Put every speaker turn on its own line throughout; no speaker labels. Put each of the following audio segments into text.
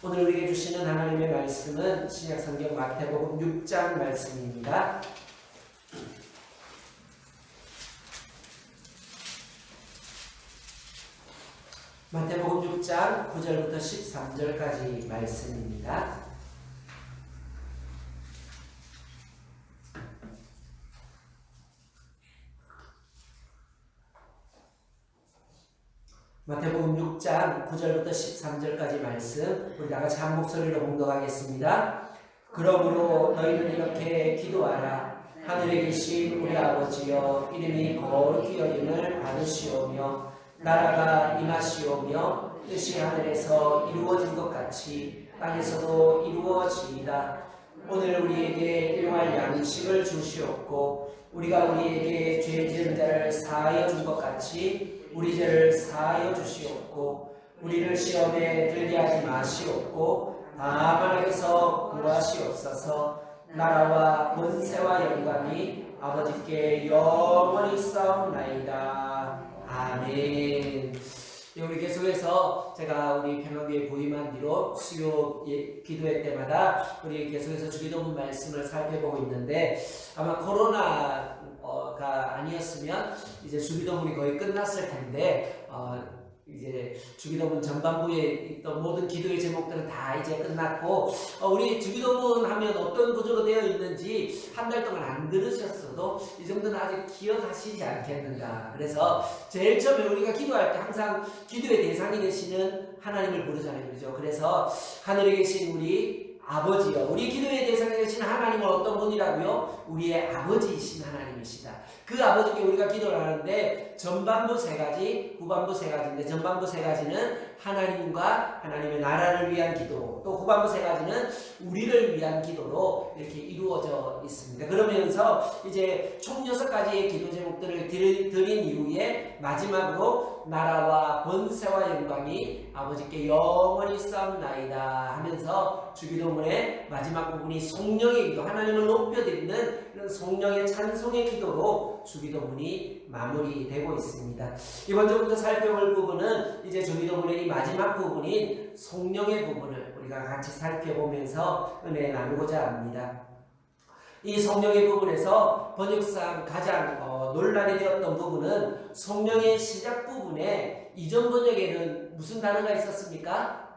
오늘 우리에게 주시는 하나님의 말씀은 신약성경 마태복음 6장 말씀입니다. 마태복음 6장 9절부터 13절까지 말씀입니다. 마태복음 6장 9절부터 13절까지 말씀 우리 다같이 한 목소리로 봉독하겠습니다. 그러므로 너희는 이렇게 기도하라. 하늘에 계신 우리 아버지여, 이름이 거룩히 여김을 받으시오며 나라가 임하시오며 뜻이 하늘에서 이루어진 것 같이 땅에서도 이루어지이다. 오늘 우리에게 일용할 양식을 주시옵고 우리가 우리에게 죄 지은 자를 사하여 준 것 같이 우리 죄를 사하여 주시옵고 우리를 시험에 들게 하지 마시옵고 다만 악에서 구하시옵소서. 나라와 권세와 영광이 아버지께 영원히 싸움나이다. 아멘. 우리 계속해서 제가 우리 평화교회 부임한 뒤로 수요 기도회 때마다 우리 계속해서 주기도문 말씀을 살펴보고 있는데 아마 코로나가 아니었으면 이제 주기도문이 거의 끝났을 텐데 이제 주기도문 전반부에 있던 모든 기도의 제목들은 다 이제 끝났고 우리 주기도문 하면 어떤 구조로 되어 있는지 한 달 동안 안 들으셨어도 이 정도는 아직 기억하시지 않겠는가. 그래서 제일 처음에 우리가 기도할 때 항상 기도의 대상이 되시는 하나님을 부르잖아요, 그렇죠? 그래서 하늘에 계신 우리 아버지요, 우리 기도의 대상에 계신 하나님은 어떤 분이라고요? 우리의 아버지이신 하나님이시다. 그 아버지께 우리가 기도를 하는데 전반부 세 가지, 후반부 세 가지인데 전반부 세 가지는 하나님과 하나님의 나라를 위한 기도, 또 후반부 세 가지는 우리를 위한 기도로 이렇게 이루어져 있습니다. 그러면서 이제 총 6가지의 기도 제목들을 드린 이후에 마지막으로 나라와 권세와 영광이 아버지께 영원히 싸움나이다 하면서 주기도문의 마지막 부분이 성령의 기도, 하나님을 높여드리는 이런 성령의 찬송의 기도로 주기도문이 마무리되고 있습니다. 이번 주부터 살펴볼 부분은 이제 주기도문의 이 마지막 부분인 성령의 부분을 우리가 같이 살펴보면서 은혜 나누고자 합니다. 이 성령의 부분에서 번역상 가장 논란이 되었던 부분은 성령의 시작 부분에 이전 번역에는 무슨 단어가 있었습니까?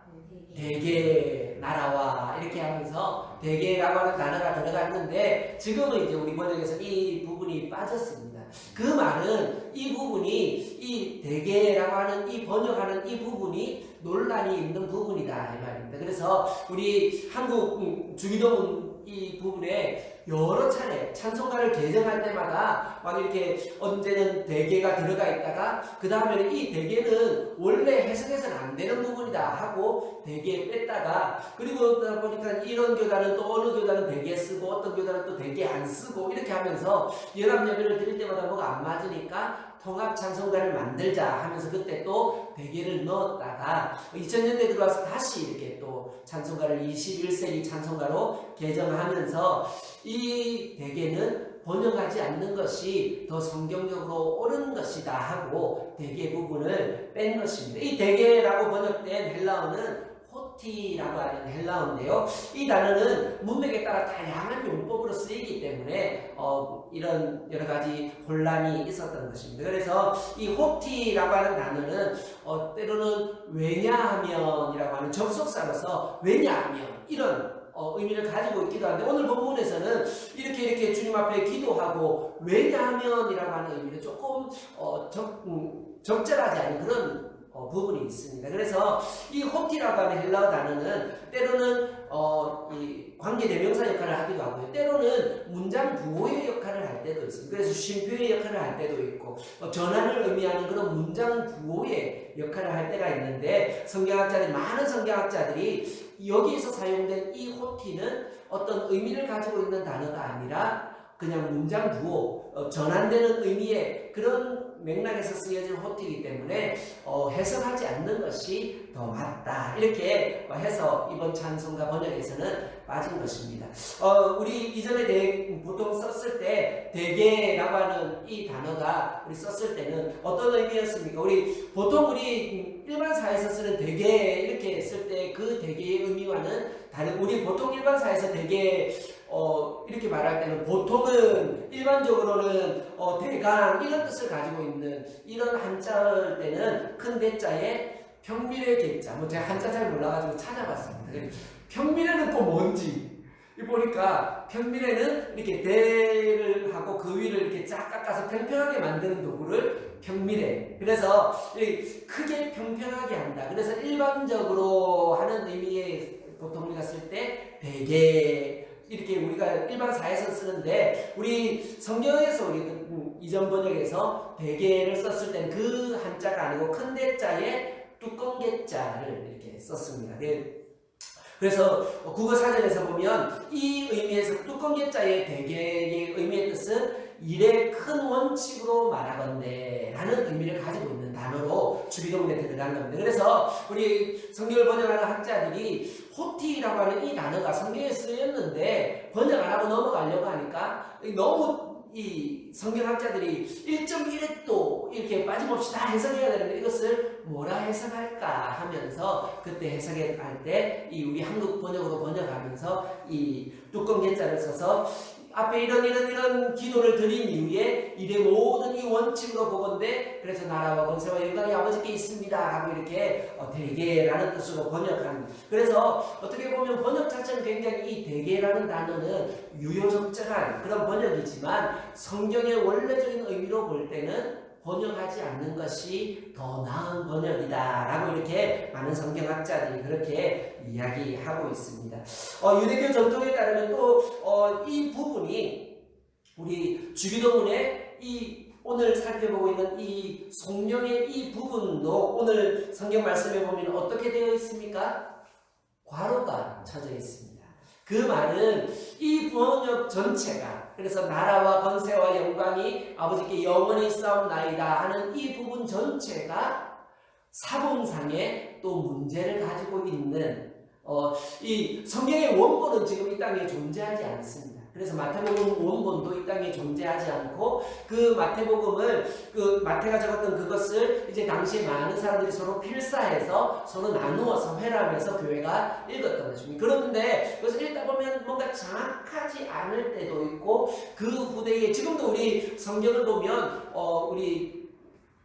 대개, 나라와 이렇게 하면서 대개라고 하는 단어가 들어갔는데 지금은 이제 우리 번역에서 이 부분이 빠졌습니다. 그 말은 이 부분이 이 대개라고 하는 이 번역하는 이 부분이 논란이 있는 부분이다 이 말입니다. 그래서 우리 한국 주기도문 이 부분에 여러 차례 찬송가를 개정할 때마다 막 이렇게 언제는 대개가 들어가 있다가 그 다음에는 이 대개는 원래 해석해서는 안 되는 부분이다 하고 대개 뺐다가 그리고 보니까 이런 교단은 또 어느 교단은 대개 쓰고 어떤 교단은 또 대개 안 쓰고 이렇게 하면서 연합 예배를 드릴 때마다 뭐가 안 맞으니까 통합 찬송가를 만들자 하면서 그때 또 대개를 넣었다가 2000년대 들어와서 다시 이렇게 또 찬송가를 21세기 찬송가로 개정하면서 이 대개는 번역하지 않는 것이 더 성경적으로 옳은 것이다 하고 대개 부분을 뺀 것입니다. 이 대개라고 번역된 헬라어는 호티라고 하는 헬라어인데요. 이 단어는 문맥에 따라 다양한 용법으로 쓰이기 때문에 이런 여러 가지 혼란이 있었던 것입니다. 그래서 이 호티라고 하는 단어는 때로는 왜냐하면이라고 하는 접속사로서 왜냐하면 이런 의미를 가지고 있기도 한데 오늘 본문에서는 이렇게 주님 앞에 기도하고 왜냐하면이라고 하는 의미는 조금 적절하지 않은 그런 부분이 있습니다. 그래서 이 호티라고 하는 헬라어 단어는 때로는 이 관계대명사 역할을 하기도 하고요. 때로는 문장 부호의 역할을 할 때도 있습니다. 그래서 쉼표의 역할을 할 때도 있고 전환을 의미하는 그런 문장 부호의 역할을 할 때가 있는데 많은 성경학자들이 여기에서 사용된 이 호티는 어떤 의미를 가지고 있는 단어가 아니라 그냥 문장 부호, 전환되는 의미의 그런 맥락에서 쓰여진 호티이기 때문에 해석하지 않는 것이 더 맞다 이렇게 해서 이번 찬송가 번역에서는 빠진 것입니다. 우리 이전에 보통 썼을 때 대개라고 하는 이 단어가 우리 썼을 때는 어떤 의미였습니까? 보통 우리 일반 사회에서 쓰는 대개 이렇게 쓸 때 그 대개의 의미 하면은 다른 우리 보통 일반사에서 되게 이렇게 말할 때는 보통은 일반적으로는 대강 이런 뜻을 가지고 있는 이런 한자일 때는 큰 대자에 평밀의 대자, 뭐 제가 한자 잘 몰라가지고 찾아봤습니다. 평밀에는 또 뭔지 보니까 평밀에는 이렇게 대를 하고 그 위를 이렇게 쫙 깎아서 평평하게 만드는 도구를 평밀에, 그래서 크게 평평하게 한다. 그래서 일반적으로 하는 의미의 보통 우리가 쓸 때 되게 이렇게 우리가 일반사에서 쓰는데 우리 성경에서 우리 이전 번역에서 대개를 썼을 때는 그 한자가 아니고 큰 대자에 두껍게자를 이렇게 썼습니다. 그래서 국어 사전에서 보면 이 의미에서 두껍게자의 대개의 의미의 뜻은 일의 큰 원칙으로 말하건대 라는 의미를 가지고 있는 단어로 주기도문에 들어간 겁니다. 그래서 우리 성경을 번역하는 학자들이 호티라고 하는 이 단어가 성경에 쓰였는데 번역 안 하고 넘어가려고 하니까 너무 이 성경학자들이 1.1획도 이렇게 빠짐없이 다 해석해야 되는데 이것을 뭐라 해석할까 하면서 그때 해석할 때 이 우리 한국 번역으로 번역하면서 이 두껍게자를 써서 앞에 이런 기도를 드린 이후에 일의 모든 이 원칙으로 보건대 그래서 나라와 권세와 영광이 아버지께 있습니다 하고 이렇게 대개라는 뜻으로 번역한, 그래서 어떻게 보면 번역 자체는 굉장히 이 대개라는 단어는 유효적절한 그런 번역이지만 성경의 원래적인 의미로 볼 때는 번역하지 않는 것이 더 나은 번역이다 라고 이렇게 많은 성경학자들이 그렇게 이야기하고 있습니다. 유대교 전통에 따르면 또 이 부분이 우리 주기도문에 이 오늘 살펴보고 있는 이 성령의 이 부분도 오늘 성경 말씀에 보면 어떻게 되어 있습니까? 괄호가 쳐져 있습니다. 그 말은 이 번역 전체가, 그래서 나라와 권세와 영광이 아버지께 영원히 싸움나이다 하는 이 부분 전체가 사본상에 또 문제를 가지고 있는 이 성경의 원본은 지금 이 땅에 존재하지 않습니다. 그래서 마태복음 원본도 이 땅에 존재하지 않고 그 마태복음을 마태가 적었던 그것을 이제 당시에 많은 사람들이 서로 필사해서 서로 나누어서 회람해서 교회가 읽었던 것입니다. 그런데 그것을 읽다 보면 뭔가 정확하지 않을 때도 있고 그 후대에 지금도 우리 성경을 보면 우리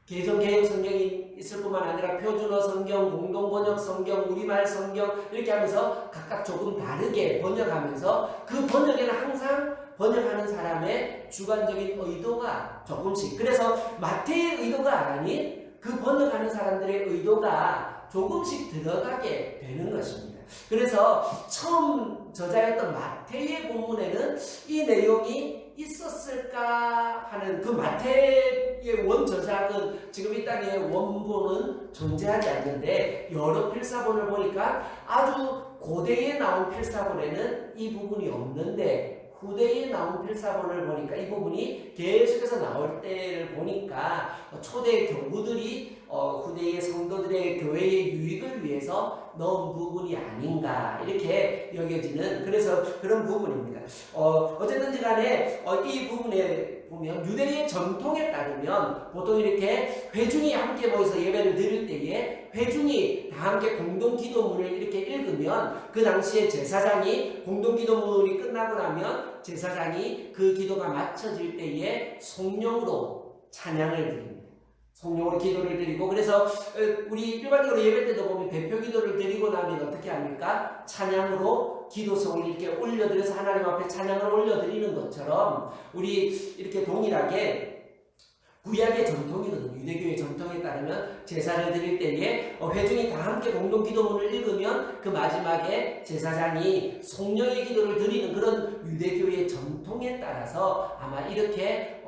개정 성경이 있을 뿐만 아니라 표준어 성경, 공동번역 성경, 우리말 성경 이렇게 하면서 각각 조금 다르게 번역하면서 그 번역에는 항상 번역하는 사람의 주관적인 의도가 조금씩, 그래서 마태의 의도가 아닌 그 번역하는 사람들의 의도가 조금씩 들어가게 되는 것입니다. 그래서 처음 저자였던 마태의 본문에는 이 내용이 있었을까 하는 그 마태의 원저작은 지금 이 땅에 원본은 존재하지 않는데 여러 필사본을 보니까 아주 고대에 나온 필사본에는 이 부분이 없는데 후대에 나온 필사본을 보니까 이 부분이 계속해서 나올 때를 보니까 초대 교구들이 후대의 성도들의 교회의 유익을 위해서 넣은 부분이 아닌가 이렇게 여겨지는 그래서 그런 부분입니다. 어쨌든지 간에 이 부분에 보면 유대의 전통에 따르면 보통 이렇게 회중이 함께 모여서 예배를 드릴 때에 회중이 다 함께 공동기도문을 이렇게 읽으면 그 당시에 제사장이 공동기도문이 끝나고 나면 제사장이 그 기도가 마쳐질 때에 성령으로 찬양을 드립니다. 성령으로 기도를 드리고, 그래서 우리 일반적으로 예배 때도 보면 대표 기도를 드리고 나면 어떻게 합니까? 찬양으로 기도성을 이렇게 올려드려서 하나님 앞에 찬양을 올려드리는 것처럼 우리 이렇게 동일하게 구약의 전통이거든요. 유대교의 전통에 따르면 제사를 드릴 때에 회중이 다 함께 공동기도문을 읽으면 그 마지막에 제사장이 성령의 기도를 드리는 그런 유대교의 전통에 따라서 아마 이렇게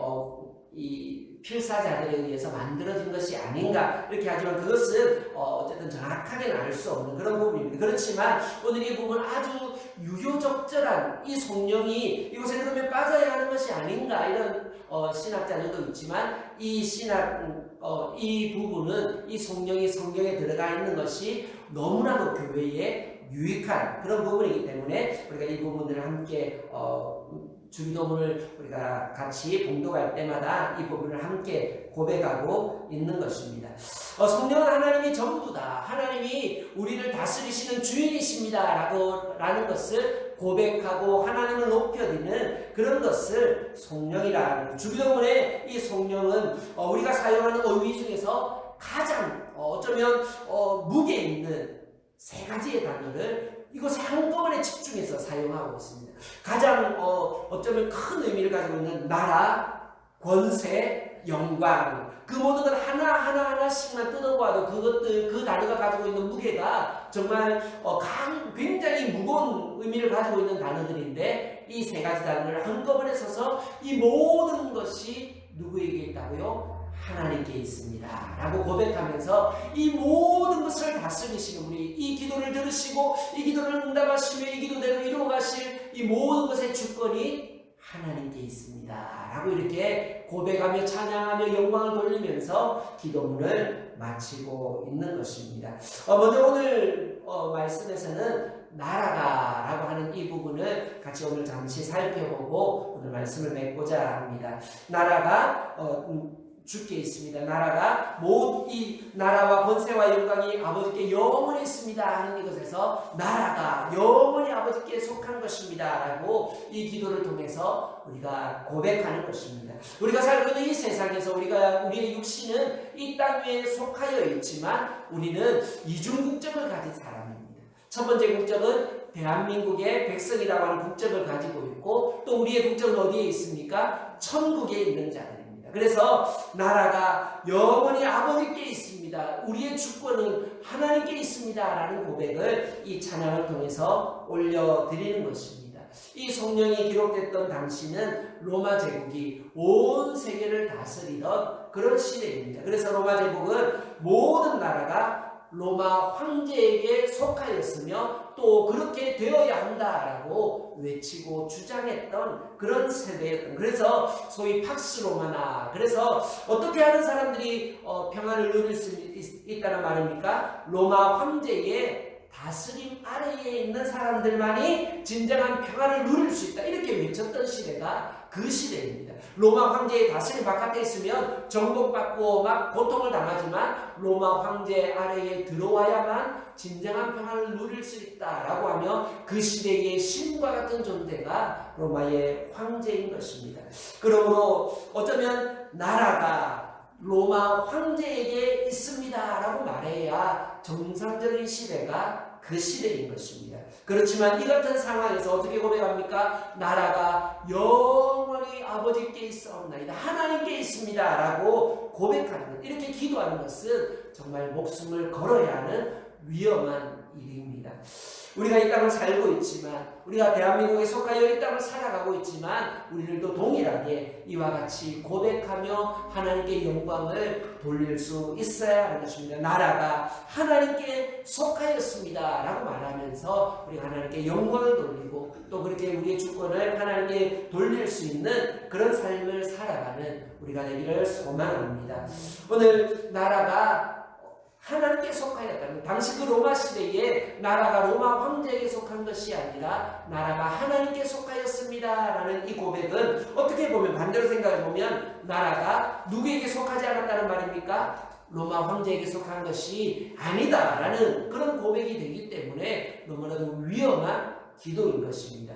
이 필사자들에 의해서 만들어진 것이 아닌가 이렇게 하지만 그것은 어쨌든 정확하게는 알 수 없는 그런 부분입니다. 그렇지만 오늘 이 부분은 아주 유효적절한 이 성령이 이곳에 그러면 빠져야 하는 것이 아닌가 이런 신학자들도 있지만 이 이 부분은 이 성령이 성경에 들어가 있는 것이 너무나도 교회에 유익한 그런 부분이기 때문에 우리가 이 부분들을 함께 주기도문을 우리가 같이 봉독할 때마다 이 부분을 함께 고백하고 있는 것입니다. 성령은 하나님이 전부다. 하나님이 우리를 다스리시는 주인이십니다. 것입니다 라는 것을 고백하고 하나님을 높여드리는 그런 것을 성령이라는 거예요. 주기도문에 이 성령은 우리가 사용하는 어휘 중에서 가장 어쩌면 무게 있는 세 가지의 단어를 이것에 한꺼번에 집중해서 사용하고 있습니다. 가장 어쩌면 큰 의미를 가지고 있는 나라, 권세, 영광, 그 모든 것 하나하나씩만 뜯어봐도 그 단어가 가지고 있는 무게가 정말 굉장히 무거운 의미를 가지고 있는 단어들인데, 이 세 가지 단어를 한꺼번에 써서 이 모든 것이 누구에게 있다고요? 하나님께 있습니다 라고 고백하면서 이 모든 것을 다스리시는 우리, 이 기도를 들으시고 이 기도를 응답하시며 이 기도대로 이루어가실 이 모든 것의 주권이 하나님께 있습니다 라고 이렇게 고백하며 찬양하며 영광을 돌리면서 기도문을 마치고 있는 것입니다. 먼저 오늘 말씀에서는 나라가 라고 하는 이 부분을 같이 오늘 잠시 살펴보고 오늘 말씀을 맺고자 합니다. 나라가 주께 있습니다. 나라가 이 나라와 권세와 영광이 아버지께 영원히 있습니다 하는 이것에서 나라가 영원히 아버지께 속한 것입니다 라고 이 기도를 통해서 우리가 고백하는 것입니다. 우리가 살고 있는 이 세상에서 우리의 육신은 이 땅 위에 속하여 있지만 우리는 이중국적을 가진 사람입니다. 첫 번째 국적은 대한민국의 백성이라고 하는 국적을 가지고 있고, 또 우리의 국적은 어디에 있습니까? 천국에 있는 자들. 그래서 나라가 영원히 아버지께 있습니다. 우리의 주권은 하나님께 있습니다 라는 고백을 이 찬양을 통해서 올려드리는 것입니다. 이 성령이 기록됐던 당시는 로마 제국이 온 세계를 다스리던 그런 시대입니다. 그래서 로마 제국은 모든 나라가 로마 황제에게 속하였으며 또 그렇게 되어야 한다라고 외치고 주장했던 그런 세대였던, 그래서 소위 팍스 로마나, 그래서 어떻게 하는 사람들이 평안을 누릴 수 있다는 말입니까? 로마 황제의 다스림 아래에 있는 사람들만이 진정한 평안을 누릴 수 있다, 이렇게 외쳤던 시대가 그 시대입니다. 로마 황제의 다스림 바깥에 있으면 정복받고 막 고통을 당하지만 로마 황제 아래에 들어와야만 진정한 평안을 누릴 수 있다라고 하며 그 시대의 신과 같은 존재가 로마의 황제인 것입니다. 그러므로 어쩌면 나라가 로마 황제에게 있습니다라고 말해야 정상적인 시대가 그 시대인 것입니다. 그렇지만 이 같은 상황에서 어떻게 고백합니까? 나라가 영원히 아버지께 있사옵나이다, 하나님께 있습니다 라고 고백하는 것, 이렇게 기도하는 것은 정말 목숨을 걸어야 하는 위험한 일입니다. 우리가 이 땅을 살고 있지만, 우리가 대한민국에 속하여 이 땅을 살아가고 있지만 우리들도 동일하게 이와 같이 고백하며 하나님께 영광을 돌릴 수 있어야 하는 것입니다. 나라가 하나님께 속하였습니다 라고 말하면서 우리가 하나님께 영광을 돌리고 또 그렇게 우리의 주권을 하나님께 돌릴 수 있는 그런 삶을 살아가는 우리가 되기를 소망합니다. 오늘 나라가 하나님께 속하였다는, 당시 그 로마 시대에 나라가 로마 황제에게 속한 것이 아니라 나라가 하나님께 속하였습니다 라는 이 고백은 어떻게 보면 반대로 생각해 보면 나라가 누구에게 속하지 않았다는 말입니까? 로마 황제에게 속한 것이 아니다 라는 그런 고백이 되기 때문에 너무나도 위험한 기도인 것입니다.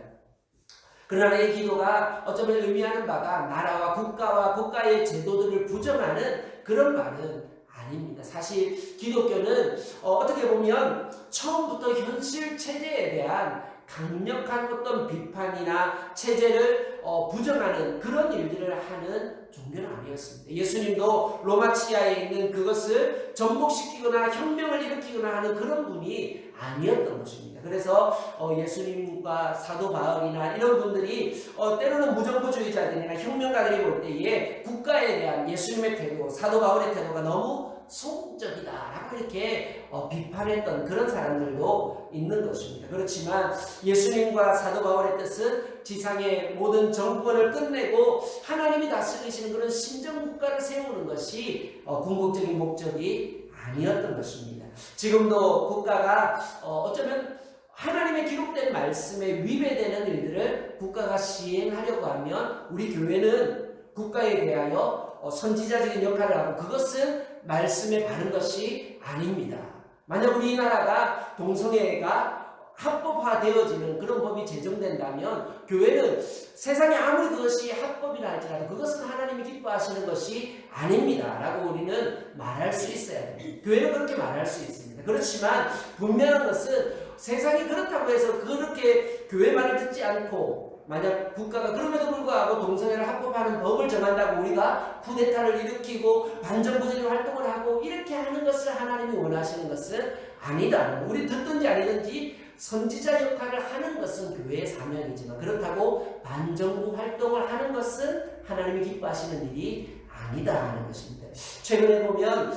그러나 이 기도가 어쩌면 의미하는 바가 나라와 국가와 국가의 제도들을 부정하는 그런 말은 아닙니다. 사실 기독교는 어떻게 보면 처음부터 현실 체제에 대한 강력한 어떤 비판이나 체제를 부정하는 그런 일들을 하는 종교는 아니었습니다. 예수님도 로마 치하에 있는 그것을 전복시키거나 혁명을 일으키거나 하는 그런 분이 아니었던 것입니다. 그래서 예수님과 사도 바울이나 이런 분들이 때로는 무정부주의자들이나 혁명가들이 볼 때에 국가에 대한 예수님의 태도, 사도 바울의 태도가 너무 소극적이다라고 이렇게 비판했던 그런 사람들도 있는 것입니다. 그렇지만 예수님과 사도 바울의 뜻은 지상의 모든 정권을 끝내고 하나님이 다스리시는 그런 신정국가를 세우는 것이 궁극적인 목적이 아니었던 것입니다. 지금도 국가가 어쩌면 하나님의 기록된 말씀에 위배되는 일들을 국가가 시행하려고 하면 우리 교회는 국가에 대하여 선지자적인 역할을 하고 그것은 말씀에 바른 것이 아닙니다. 만약 우리나라가 동성애가 합법화되어지는 그런 법이 제정된다면 교회는 세상에 아무리 그것이 합법이라 할지라도 그것은 하나님이 기뻐하시는 것이 아닙니다 라고 우리는 말할 수 있어야 됩니다. 교회는 그렇게 말할 수 있습니다. 그렇지만 분명한 것은 세상이 그렇다고 해서 그렇게 교회 말을 듣지 않고 만약 국가가 그럼에도 불구하고 동성애를 합법화하는 법을 정한다고 우리가 쿠데타를 일으키고 반정부적인 활동을 하고 이렇게 하는 것을 하나님이 원하시는 것은 아니다. 우리 듣든지 아니든지 선지자 역할을 하는 것은 교회의 사명이지만 그렇다고 반정부 활동을 하는 것은 하나님이 기뻐하시는 일이 아니다 하는 것입니다. 최근에 보면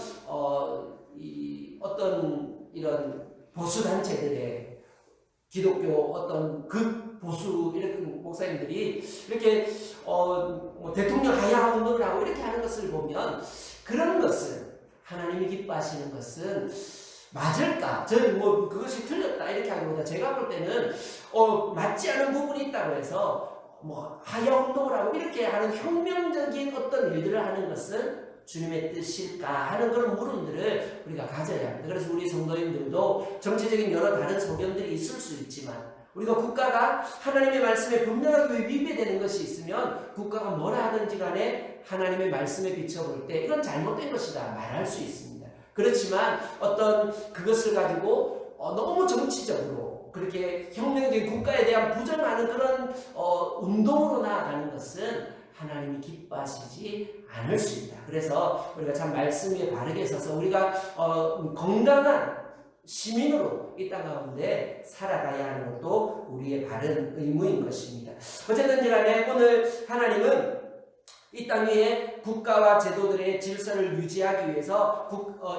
어떤 이런 보수단체들의 기독교 어떤 극보수 이런 목사님들이 이렇게 대통령 하야 운동을 하고 이렇게 하는 것을 보면 그런 것은 하나님이 기뻐하시는 것은 맞을까? 저는 그것이 틀렸다 이렇게 하기보다 제가 볼 때는 맞지 않은 부분이 있다고 해서 하야 운동을 하고 이렇게 하는 혁명적인 어떤 일들을 하는 것은 주님의 뜻일까 하는 그런 물음들을 우리가 가져야 합니다. 그래서 우리 성도님들도 정치적인 여러 다른 소견들이 있을 수 있지만 우리가 국가가 하나님의 말씀에 분명하게 위배되는 것이 있으면 국가가 뭐라 하든지 간에 하나님의 말씀에 비춰볼 때 이건 잘못된 것이다 말할 수 있습니다. 그렇지만 어떤 그것을 가지고 너무 정치적으로 그렇게 혁명적인 국가에 대한 부정하는 그런 운동으로 나아가는 것은 하나님이 기뻐하시지 않을 수 있다. 그래서 우리가 참 말씀 위에 바르게 서서 우리가 건강한 시민으로 이 땅 가운데 살아가야 하는 것도 우리의 바른 의무인 것입니다. 어쨌든 간에 오늘 하나님은 이 땅 위에 국가와 제도들의 질서를 유지하기 위해서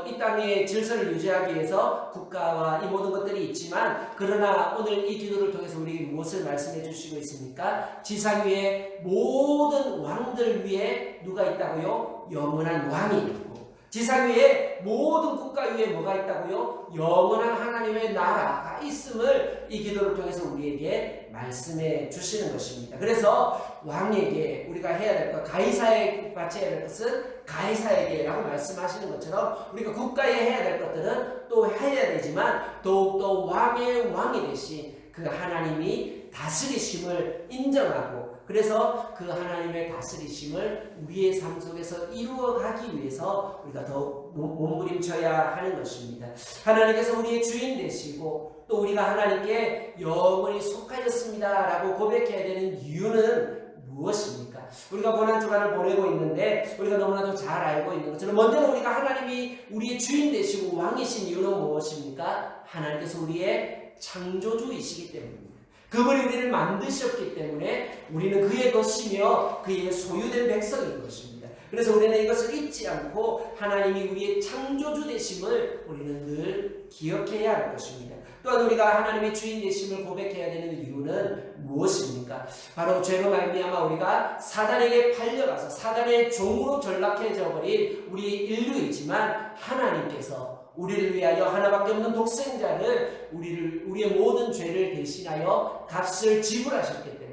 이 땅의 질서를 유지하기 위해서 국가와 이 모든 것들이 있지만 그러나 오늘 이 기도를 통해서 우리에게 무엇을 말씀해 주시고 있습니까? 지상 위에 모든 왕들 위에 누가 있다고요? 영원한 왕이 있고 지상 위에 모든 국가 위에 뭐가 있다고요? 영원한 하나님의 나라가 있음을 이 기도를 통해서 우리에게 말씀해 주시는 것입니다. 그래서 왕에게 우리가 해야 될 것, 가이사에게 바쳐야 될 것은 가이사에게 라고 말씀하시는 것처럼 우리가 국가에 해야 될 것들은 또 해야 되지만 더욱더 왕의 왕이 되신 그 하나님이 다스리심을 인정하고 그래서 그 하나님의 다스리심을 우리의 삶 속에서 이루어가기 위해서 우리가 더 몸부림쳐야 하는 것입니다. 하나님께서 우리의 주인 되시고 또 우리가 하나님께 영원히 속하였습니다 라고 고백해야 되는 이유는 무엇입니까? 우리가 고난주간을 보내고 있는데 우리가 너무나도 잘 알고 있는 것처럼 먼저는 우리가 하나님이 우리의 주인 되시고 왕이신 이유는 무엇입니까? 하나님께서 우리의 창조주이시기 때문입니다. 그분이 우리를 만드셨기 때문에 우리는 그의 것이며 그의 소유된 백성인 것입니다. 그래서 우리는 이것을 잊지 않고 하나님이 우리의 창조주 되심을 우리는 늘 기억해야 할 것입니다. 또한 우리가 하나님의 주인 되심을 고백해야 되는 이유는 무엇입니까? 바로 죄로 말미암아 우리가 사단에게 팔려가서 사단의 종으로 전락해져 버린 우리 인류이지만 하나님께서 우리를 위하여 하나밖에 없는 독생자를 우리의 모든 죄를 대신하여 값을 지불하셨기 때문에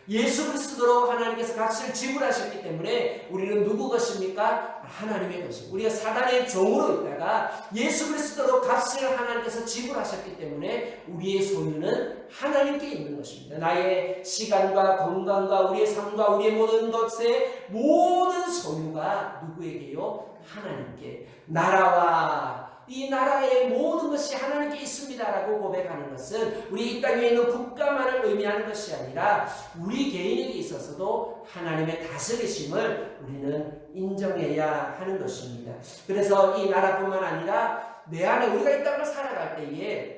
예수 그리스도로 하나님께서 값을 지불하셨기 때문에 우리는 누구 것입니까? 하나님의 것입니다. 우리가 사단의 종으로 있다가 예수 그리스도로 값을 하나님께서 지불하셨기 때문에 우리의 소유는 하나님께 있는 것입니다. 나의 시간과 건강과 우리의 삶과 우리의 모든 것의 모든 소유가 누구에게요? 하나님께. 나라와 이 나라의 모든 것이 하나님께 있습니다라고 고백하는 것은 우리 이 땅에 있는 국가만을 의미하는 것이 아니라 우리 개인에게 있어서도 하나님의 다스리심을 우리는 인정해야 하는 것입니다. 그래서 이 나라뿐만 아니라 내 안에 우리가 이 땅을 살아갈 때에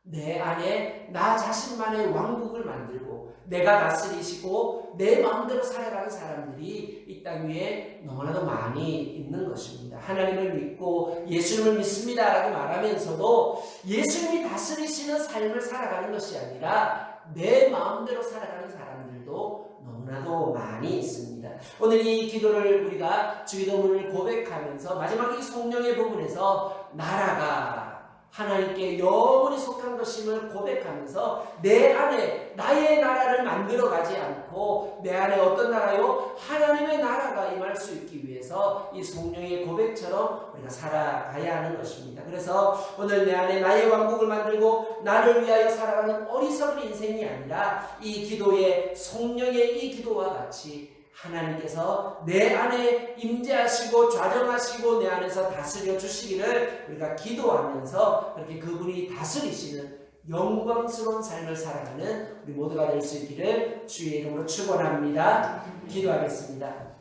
내 안에 나 자신만의 왕국을 만들고 내가 다스리시고 내 마음대로 살아가는 사람들이 이 땅 위에 너무나도 많이 있는 것입니다. 하나님을 믿고 예수님을 믿습니다라고 말하면서도 예수님이 다스리시는 삶을 살아가는 것이 아니라 내 마음대로 살아가는 사람들도 너무나도 많이 있습니다. 오늘 이 기도를 우리가 주기도문을 고백하면서 마지막 이 성령의 부분에서 나라가 하나님께 영원히 속한 것임을 고백하면서 내 안에 나의 나라를 만들어가지 않고 내 안에 어떤 나라요? 하나님의 나라가 임할 수 있기 위해서 이 성령의 고백처럼 우리가 살아가야 하는 것입니다. 그래서 오늘 내 안에 나의 왕국을 만들고 나를 위하여 살아가는 어리석은 인생이 아니라 이 기도의 성령의 이 기도와 같이 하나님께서 내 안에 임재하시고 좌정하시고 내 안에서 다스려 주시기를 우리가 기도하면서 그렇게 그분이 다스리시는 영광스러운 삶을 살아가는 우리 모두가 될 수 있기를 주의 이름으로 축원합니다. 기도하겠습니다.